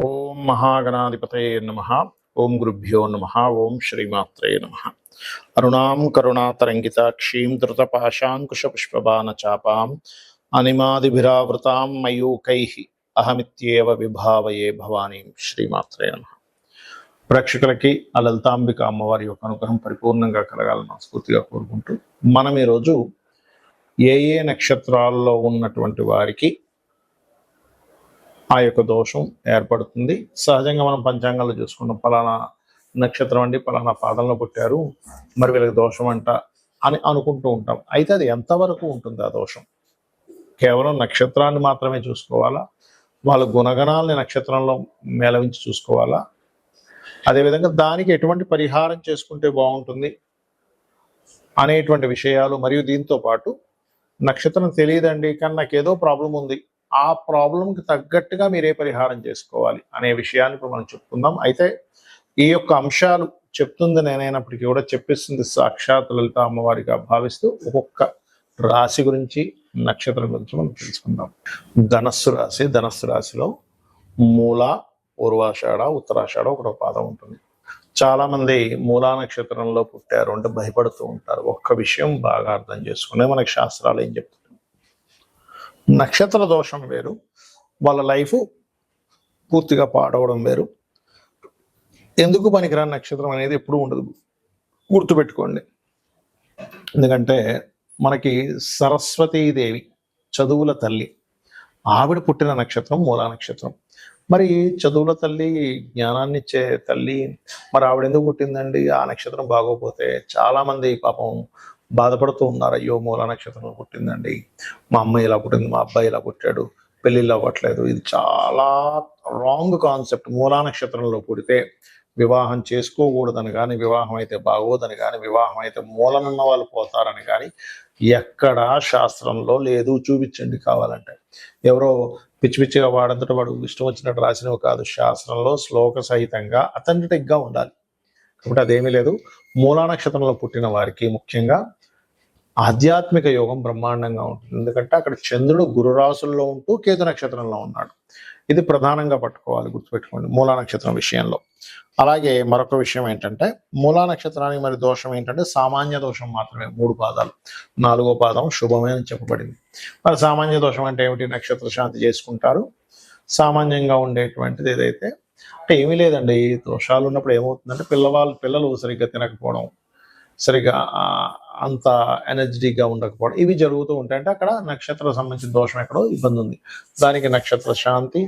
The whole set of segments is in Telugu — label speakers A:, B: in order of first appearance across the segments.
A: ఓం మహాగణాధిపతయే నమః. ఓం గురుభ్యో నమః. ఓం శ్రీమాత్రే నమః. అరుణాం కరుణాతరంగితాక్షీం ధృతపాశాంకుశపుష్పబాణచాపాం అనిమాదిభిరావృతాం మయూకైః అహమిత్యేవ విభావయే భవానీం. శ్రీమాత్రే నమః. ప్రేక్షకులకి ఆ లలితాంబిక అమ్మవారి యొక్క అనుగ్రహం పరిపూర్ణంగా కలగాలని మనస్ఫూర్తిగా కోరుకుంటూ మనం ఈరోజు ఏ ఏ నక్షత్రాల్లో ఉన్నటువంటి వారికి ఆ యొక్క దోషం ఏర్పడుతుంది. సహజంగా మనం పంచాంగాల్లో చూసుకుంటాం, పలానా నక్షత్రం అండి పలానా పాదంలో పుట్టారు, మరి వీళ్ళకి దోషం అంట అని అనుకుంటూ ఉంటాం. అయితే అది ఎంతవరకు ఉంటుంది ఆ దోషం? కేవలం నక్షత్రాన్ని మాత్రమే చూసుకోవాలా? వాళ్ళ గుణగణాలని నక్షత్రంలో మేళవించి చూసుకోవాలా? అదేవిధంగా దానికి ఎటువంటి పరిహారం చేసుకుంటే బాగుంటుంది అనేటువంటి విషయాలు, మరియు దీంతో పాటు నక్షత్రం తెలియదండి కానీ నాకు ఏదో ప్రాబ్లం ఉంది, ఆ ప్రాబ్లంకి తగ్గట్టుగా మీరే పరిహారం చేసుకోవాలి అనే విషయాన్ని ఇప్పుడు మనం చెప్పుకుందాం. అయితే ఈ యొక్క అంశాలు చెప్తుంది నేనైనప్పటికీ కూడా చెప్పిస్తుంది సాక్షాత్ లలిత అమ్మవారిగా భావిస్తూ ఒక్కొక్క రాశి గురించి, నక్షత్రం గురించి మనం తెలుసుకుందాం. ధనస్సు రాశిలో మూల, పూర్వాషాఢ, ఉత్తరాషాఢ ఒకటో పాదం ఉంటుంది. చాలా మంది మూలా నక్షత్రంలో పుట్టారు అంటే భయపడుతూ ఉంటారు. ఒక్క విషయం బాగా అర్థం చేసుకునే మనకి శాస్త్రాలు ఏం చెప్తాయి, నక్షత్ర దోషం వేరు, వాళ్ళ లైఫ్ పూర్తిగా పాడవడం వేరు. ఎందుకు పనికిరాని నక్షత్రం అనేది ఎప్పుడూ ఉండదు, గుర్తుపెట్టుకోండి. ఎందుకంటే మనకి సరస్వతీదేవి చదువుల తల్లి, ఆవిడ పుట్టిన నక్షత్రం మూలా నక్షత్రం. మరి చదువుల తల్లి, జ్ఞానాన్ని ఇచ్చే తల్లి, మరి ఆవిడ ఎందుకు పుట్టిందండి? ఆ నక్షత్రం బాగోపోతే చాలామంది పాపం బాధపడుతూ ఉన్నారు. అయ్యో మూలా నక్షత్రంలో పుట్టిందండి, మా అమ్మాయి ఇలా పుట్టింది, మా అబ్బాయి ఇలా పుట్టాడు, పెళ్ళిళ్ళు అవ్వట్లేదు. ఇది చాలా రాంగ్ కాన్సెప్ట్. మూలా నక్షత్రంలో పుడితే వివాహం చేసుకోకూడదని కానీ, వివాహం అయితే బాగోదని కానీ, వివాహం అయితే మూలనున్న వాళ్ళు పోతారని కానీ ఎక్కడా శాస్త్రంలో లేదు. చూపించండి కావాలంటే. ఎవరో పిచ్చి పిచ్చిగా వాడంతటా వాడు ఇష్టం వచ్చినట్టు రాసినవి కాదు, శాస్త్రంలో శ్లోక సహితంగా అథెంటిక్గా ఉండాలి. కాబట్టి అదేమీ లేదు. మూలా నక్షత్రంలో పుట్టిన వారికి ముఖ్యంగా ఆధ్యాత్మిక యోగం బ్రహ్మాండంగా ఉంటుంది. ఎందుకంటే అక్కడ చంద్రుడు గురురాశుల్లో ఉంటూ కేతు నక్షత్రంలో ఉన్నాడు. ఇది ప్రధానంగా పట్టుకోవాలి, గుర్తుపెట్టుకోండి మూలా నక్షత్రం విషయంలో. అలాగే మరొక విషయం ఏంటంటే, మూలా నక్షత్రానికి మరి దోషం ఏంటంటే సామాన్య దోషం మాత్రమే. 3 పాదాలు, 4వ పాదం శుభమే అని చెప్పబడింది. మరి సామాన్య దోషం అంటే ఏమిటి? నక్షత్ర శాంతి చేసుకుంటారు. సామాన్యంగా ఉండేటువంటిది ఏదైతే అంటే ఏమీ లేదండి. దోషాలు ఉన్నప్పుడు ఏమవుతుందంటే పిల్లలు సరిగ్గా తినకపోవడం, సరిగ్గా అంత ఎనర్జెటిక్గా ఉండకపోవడం, ఇవి జరుగుతూ ఉంటాయి. అంటే అక్కడ నక్షత్రం సంబంధించిన దోషం ఎక్కడో ఇబ్బంది ఉంది. దానికి నక్షత్ర శాంతి,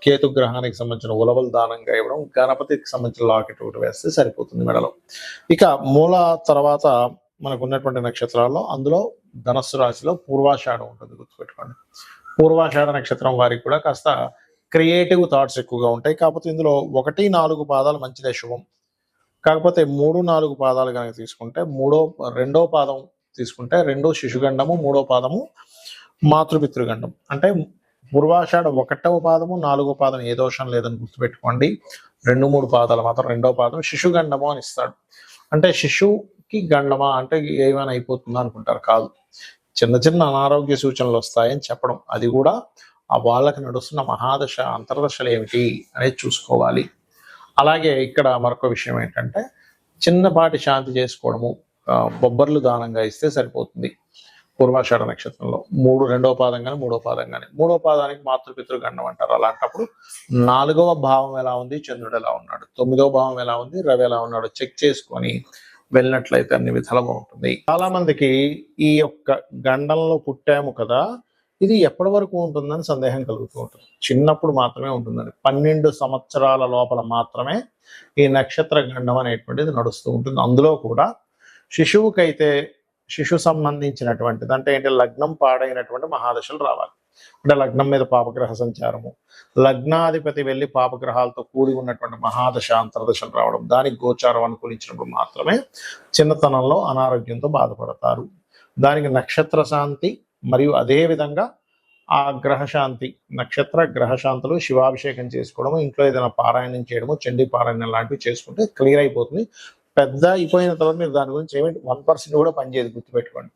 A: కేతు గ్రహానికి సంబంధించిన ఉలవలు దానంగా ఇవ్వడం, గణపతికి సంబంధించిన లాకెట్ ఒకటి వేస్తే సరిపోతుంది మెడలో. ఇక మూల తర్వాత మనకు ఉన్నటువంటి నక్షత్రాల్లో అందులో ధనస్సు రాశిలో పూర్వాషాఢ ఉంటుంది, గుర్తుపెట్టుకోండి. పూర్వాషాఢ నక్షత్రం వారికి కూడా కాస్త క్రియేటివ్ థాట్స్ ఎక్కువగా ఉంటాయి. కాకపోతే ఇందులో 1, 4 పాదాలు మంచిదే, శుభం. కాకపోతే 3, 4 పాదాలు కనుక తీసుకుంటే, రెండో పాదం తీసుకుంటే 2 శిశుగండము, 3వ పాదము మాతృపితృగండం. అంటే పూర్వాషాఢ 1వ పాదము, 4వ పాదం ఏ దోషం లేదని గుర్తుపెట్టుకోండి. 2, 3 పాదాలు మాత్రం 2వ పాదం శిశుగండము అని ఇస్తాడు. అంటే శిశువుకి గండమా అంటే ఏమైనా అయిపోతుందా అనుకుంటారు, కాదు. చిన్న చిన్న అనారోగ్య సూచనలు వస్తాయని చెప్పడం. అది కూడా ఆ వాళ్ళకి నడుస్తున్న మహాదశ అంతర్దశలు ఏమిటి అనేది చూసుకోవాలి. అలాగే ఇక్కడ మరొక విషయం ఏంటంటే, చిన్నపాటి శాంతి చేసుకోవడము, బొబ్బర్లు దానంగా ఇస్తే సరిపోతుంది. పూర్వాషాఢ నక్షత్రంలో 2వ పాదం కానీ 3వ పాదం కానీ, 3వ పాదానికి మాతృపితృగండం అంటారు. అలాంటప్పుడు 4వ భావం ఎలా ఉంది, చంద్రుడు ఎలా ఉన్నాడు, 9వ భావం ఎలా ఉంది, రవి ఎలా ఉన్నాడు చెక్ చేసుకొని వెళ్ళినట్లయితే అన్ని విధాలుగా ఉంటుంది. చాలా మందికి ఈ యొక్క గండంలో పుట్టాము కదా, ఇది ఎప్పటి వరకు ఉంటుందని సందేహం కలుగుతూ ఉంటుంది. చిన్నప్పుడు మాత్రమే ఉంటుందని, 12 సంవత్సరాల లోపల మాత్రమే ఈ నక్షత్ర గండం అనేటువంటిది నడుస్తూ ఉంటుంది. అందులో కూడా శిశువుకైతే శిశు సంబంధించినటువంటిది అంటే ఏంటి, లగ్నం పాడైనటువంటి మహాదశలు రావాలి. అంటే లగ్నం మీద పాపగ్రహ సంచారము, లగ్నాధిపతి వెళ్ళి పాపగ్రహాలతో కూడి ఉన్నటువంటి మహాదశ అంతర్దశలు రావడం, దానికి గోచారం అనుకూలించినప్పుడు మాత్రమే చిన్నతనంలో అనారోగ్యంతో బాధపడతారు. దానికి నక్షత్ర శాంతి మరియు అదే విధంగా ఆ గ్రహశాంతి, నక్షత్ర గ్రహశాంతులు, శివాభిషేకం చేసుకోవడము, ఇంట్లో ఏదైనా పారాయణం చేయడము, చండీ పారాయణం లాంటివి చేసుకుంటే క్లియర్ అయిపోతుంది. పెద్ద అయిపోయిన తర్వాత మీరు దాని గురించి ఏమిటి 1% కూడా పనిచేయదు, గుర్తుపెట్టుకోండి.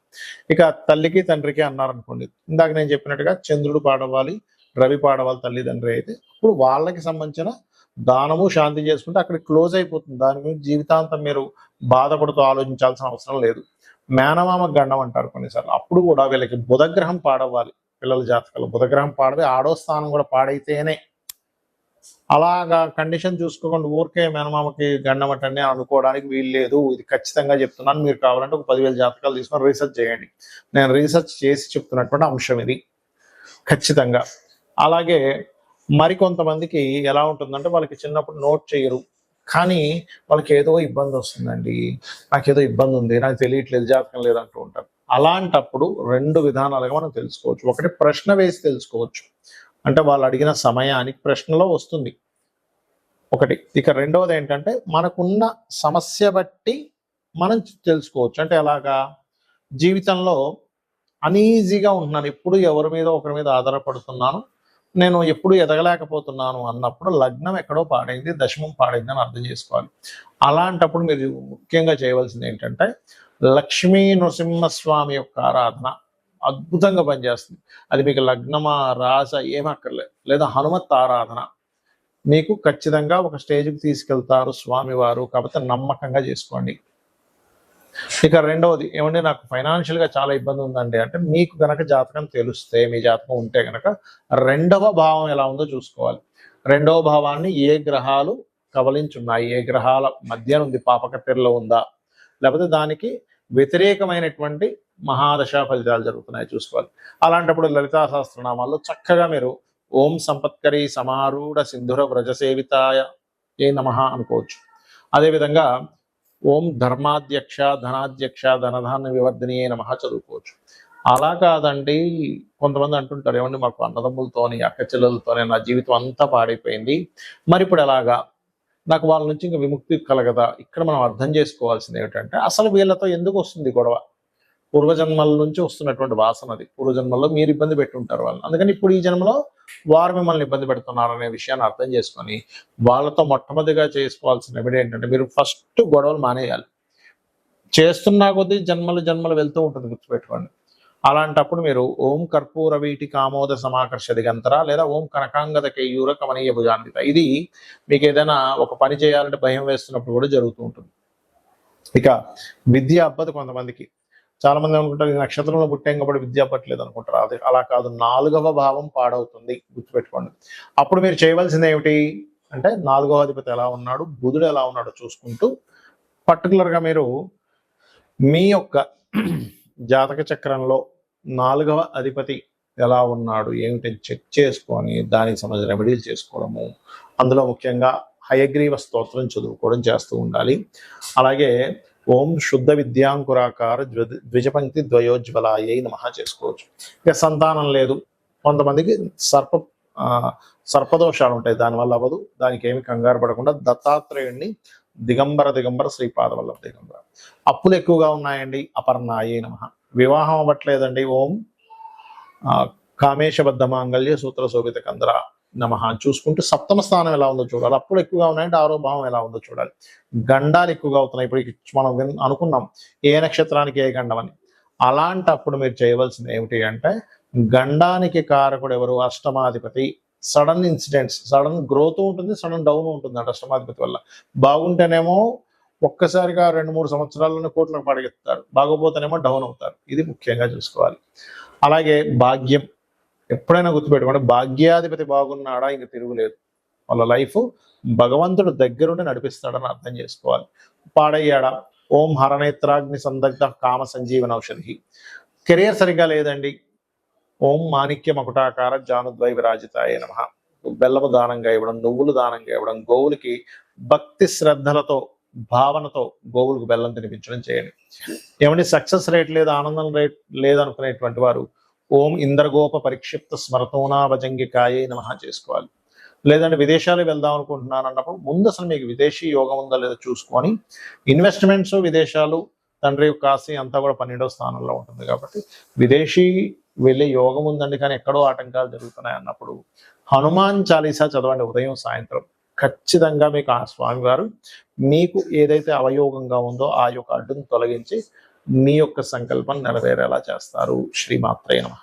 A: ఇక తల్లికి తండ్రికి అన్నారనుకోండి, ఇందాక నేను చెప్పినట్టుగా చంద్రుడు పాడవాలి, రవి పాడవాళ్ళ తల్లిదండ్రి అయితే అప్పుడు వాళ్ళకి సంబంధించిన దానము శాంతి చేసుకుంటే అక్కడ క్లోజ్ అయిపోతుంది. దాని గురించి జీవితాంతం మీరు బాధపడుతూ ఆలోచించాల్సిన అవసరం లేదు. మేనమామ గండం అంటారు కొన్నిసార్లు. అప్పుడు కూడా వీళ్ళకి బుధగ్రహం పాడవ్వాలి. పిల్లల జాతకాలు బుధగ్రహం పాడవి, ఆడో స్థానం కూడా పాడైతేనే. అలాగా కండిషన్ చూసుకోకుండా ఊరికే మేనమామకి గండం అంటనే అనుకోవడానికి వీలు లేదు. ఇది ఖచ్చితంగా చెప్తున్నాను. మీరు కావాలంటే ఒక 10,000 జాతకాలు తీసుకొని రీసెర్చ్ చేయండి. నేను రీసెర్చ్ చేసి చెప్తున్నటువంటి అంశం ఇది ఖచ్చితంగా. అలాగే మరికొంతమందికి ఎలా ఉంటుందంటే వాళ్ళకి చిన్నప్పుడు నోట్ చేయరు, కానీ వాళ్ళకి ఏదో ఇబ్బంది వస్తుందండి, నాకేదో ఇబ్బంది ఉంది, నాకు తెలియట్లేదు, జాతకం లేదంటూ ఉంటారు. అలాంటప్పుడు 2 విధానాలుగా మనం తెలుసుకోవచ్చు. ఒకటి ప్రశ్న వేసి తెలుసుకోవచ్చు, అంటే వాళ్ళు అడిగిన సమయానికి ప్రశ్నలో వస్తుంది ఒకటి. ఇక రెండవది ఏంటంటే మనకున్న సమస్య బట్టి మనం తెలుసుకోవచ్చు. అంటే ఎలాగా, జీవితంలో అనీజీగా ఉంటున్నాను, ఎప్పుడు ఎవరి మీద ఒకరి మీద ఆధారపడుతున్నాను, నేను ఎప్పుడు ఎదగలేకపోతున్నాను అన్నప్పుడు లగ్నం ఎక్కడో పాడైంది, దశమం పాడైంది అని అర్థం చేసుకోవాలి. అలాంటప్పుడు మీరు ముఖ్యంగా చేయవలసింది ఏంటంటే లక్ష్మీ నృసింహస్వామి యొక్క ఆరాధన అద్భుతంగా పనిచేస్తుంది. అది మీకు లగ్నమా రాస ఏమక్కర్లేదు, లేదా హనుమత్ ఆరాధన మీకు ఖచ్చితంగా ఒక స్టేజ్కి తీసుకెళ్తారు స్వామివారు. కాబట్టి నమ్మకంగా చేసుకోండి. ఇక రెండవది ఏమంటే నాకు ఫైనాన్షియల్గా చాలా ఇబ్బంది ఉందండి అంటే మీకు గనక జాతకం తెలిస్తే, మీ జాతకం ఉంటే గనక 2వ భావం ఎలా ఉందో చూసుకోవాలి. 2వ భావాన్ని ఏ గ్రహాలు కవలించున్నాయి, ఏ గ్రహాల మధ్య ఉంది, పాపకత్తెరలో ఉందా, లేకపోతే దానికి వ్యతిరేకమైనటువంటి మహాదశ ఫలితాలు జరుగుతున్నాయి చూసుకోవాలి. అలాంటప్పుడు లలితా సహస్రనామాల్లో చక్కగా మీరు ఓం సంపత్కరి సమారూఢ సింధుర వ్రజసేవితాయ ఏ నమః అనుకోవచ్చు. అదేవిధంగా ఓం ధర్మాధ్యక్ష ధనాధ్యక్ష ధనధాన్య వివర్ధనీయే నమః చదువుకోవచ్చు. అలా కాదండి, కొంతమంది అంటుంటారు ఏమండి మాకు అన్నదమ్ములతోని అక్క చెల్లెలతోనే నా జీవితం అంతా పాడైపోయింది, మరి ఇప్పుడు ఎలాగా, నాకు వాళ్ళ నుంచి ఇంకా విముక్తి కలగదా. ఇక్కడ మనం అర్థం చేసుకోవాల్సింది ఏమిటంటే అసలు వీళ్ళతో ఎందుకు వస్తుంది గొడవ, పూర్వజన్మల నుంచి వస్తున్నటువంటి వాసన అది. పూర్వజన్మల్లో మీరు ఇబ్బంది పెట్టుంటారు వాళ్ళని, అందుకని ఇప్పుడు ఈ జన్మలో వారు మిమ్మల్ని ఇబ్బంది పెడుతున్నారు అనే విషయాన్ని అర్థం చేసుకొని వాళ్ళతో మొట్టమొదటిగా చేసుకోవాల్సిన రెమెడీ ఏంటంటే మీరు ఫస్ట్ గొడవలు మానేయాలి. చేస్తున్నా కొద్దీ జన్మలు జన్మలు వెళ్తూ ఉంటుంది, గుర్తుపెట్టుకోండి. అలాంటప్పుడు మీరు ఓం కర్పూర వీటి కామోద సమాకర్ష దిగంతర లేదా ఓం కనకాంగద కేయూర కమనీయ భుజాన్విత, ఇది మీకు ఏదైనా ఒక పని చేయాలంటే భయం వేస్తున్నప్పుడు కూడా జరుగుతూ ఉంటుంది. ఇక విద్య అబ్బదు కొంతమందికి. చాలా మంది అనుకుంటారు ఈ నక్షత్రంలో పుట్టాం కాబట్టి విద్య అవ్వట్లేదు అనుకుంటారు. అది అలా కాదు, 4వ భావం పాడవుతుంది, గుర్తుపెట్టుకోండి. అప్పుడు మీరు చేయవలసింది ఏమిటి అంటే 4వ అధిపతి ఎలా ఉన్నాడు, బుధుడు ఎలా ఉన్నాడో చూసుకుంటూ పర్టికులర్గా మీరు మీ యొక్క జాతక చక్రంలో 4వ అధిపతి ఎలా ఉన్నాడు ఏమిటి చెక్ చేసుకొని దానికి సంబంధించిన రెమెడీలు చేసుకోవడము, అందులో ముఖ్యంగా హయగ్రీవ స్తోత్రం చదువుకోవడం చేస్తూ ఉండాలి. అలాగే ఓం శుద్ధ విద్యాంకురాకార ద్విజపంక్తి ద్వయోజ్వలాయ నమః చేసుకోవచ్చు. ఇక సంతానం లేదు, కొంతమందికి సర్పదోషాలు ఉంటాయి, దానివల్ల అవ్వదు, దానికి ఏమి కంగారు పడకుండా దత్తాత్రేయుడిని దిగంబర శ్రీపాదవల్లభ దిగంబర. అప్పులు ఎక్కువగా ఉన్నాయండి, అపర్ణాయే నమః. వివాహం అవ్వట్లేదండి, ఓం కామేశబద్ధ మాంగళ్య సూత్ర శోభిత కందర నమః చూసుకుంటూ 7వ స్థానం ఎలా ఉందో చూడాలి. అప్పులు ఎక్కువగా ఉన్నాయంటే 6వ భావం ఎలా ఉందో చూడాలి. గండాలు ఎక్కువగా అవుతున్నాయి, ఇప్పుడు మనం అనుకున్నాం ఏ నక్షత్రానికి ఏ గండం అని. అలాంటప్పుడు మీరు చేయవలసింది ఏమిటి అంటే గండానికి కారకుడు ఎవరు, అష్టమాధిపతి. సడన్ ఇన్సిడెంట్స్, సడన్ గ్రోత్ ఉంటుంది, సడన్ డౌన్ ఉంటుంది అంటే అష్టమాధిపతి వల్ల. బాగుంటేనేమో ఒక్కసారిగా 2-3 సంవత్సరాల్లోనే కోట్లకు పడగెత్తారు, బాగోపోతేనేమో డౌన్ అవుతారు. ఇది ముఖ్యంగా చూసుకోవాలి. అలాగే భాగ్యం ఎప్పుడైనా గుర్తుపెట్టుకోండి, భాగ్యాధిపతి బాగున్నాడా ఇంక తిరుగులేదు, వాళ్ళ లైఫ్ భగవంతుడు దగ్గరుండి నడిపిస్తాడని అర్థం చేసుకోవాలి. పాడయ్యాడా, ఓం హరనేత్రాగ్ని సందగ్ధ కామ సంజీవన ఔషధి. కెరియర్ సరిగ్గా లేదండి, ఓం మాణిక్య మకుటాకార జానుద్వై విరాజితాయ నమః. బెల్లము దానంగా ఇవ్వడం, నువ్వులు దానంగా ఇవ్వడం, గోవులకి భక్తి శ్రద్ధలతో భావనతో గోవులకు బెల్లం తినిపించడం చేయండి. ఏమంటే సక్సెస్ రేట్ లేదు, ఆనందం రేట్ లేదనుకునేటువంటి వారు ఓం ఇంద్రగోప పరిక్షిప్త స్మరతోనాభజంగికాయే నమః చేసుకోవాలి. లేదంటే విదేశాలు వెళ్దాం అనుకుంటున్నాను అన్నప్పుడు ముందు అసలు మీకు విదేశీ యోగం ఉందా లేదో చూసుకొని, ఇన్వెస్ట్మెంట్స్ విదేశాలు, తండ్రి యొక్క ఆస్తి అంతా కూడా 12వ స్థానంలో ఉంటుంది కాబట్టి విదేశీ వెళ్ళే యోగం ఉందండి కానీ ఎక్కడో ఆటంకాలు జరుగుతున్నాయి అన్నప్పుడు హనుమాన్ చాలీసా చదవండి ఉదయం సాయంత్రం. ఖచ్చితంగా మీకు ఆ స్వామివారు మీకు ఏదైతే అవయోగంగా ఉందో ఆ యొక్క అడ్డును తొలగించి మీ యొక్క సంకల్పం నెరవేరేలా చేస్తారు. శ్రీమాత్రే నమః.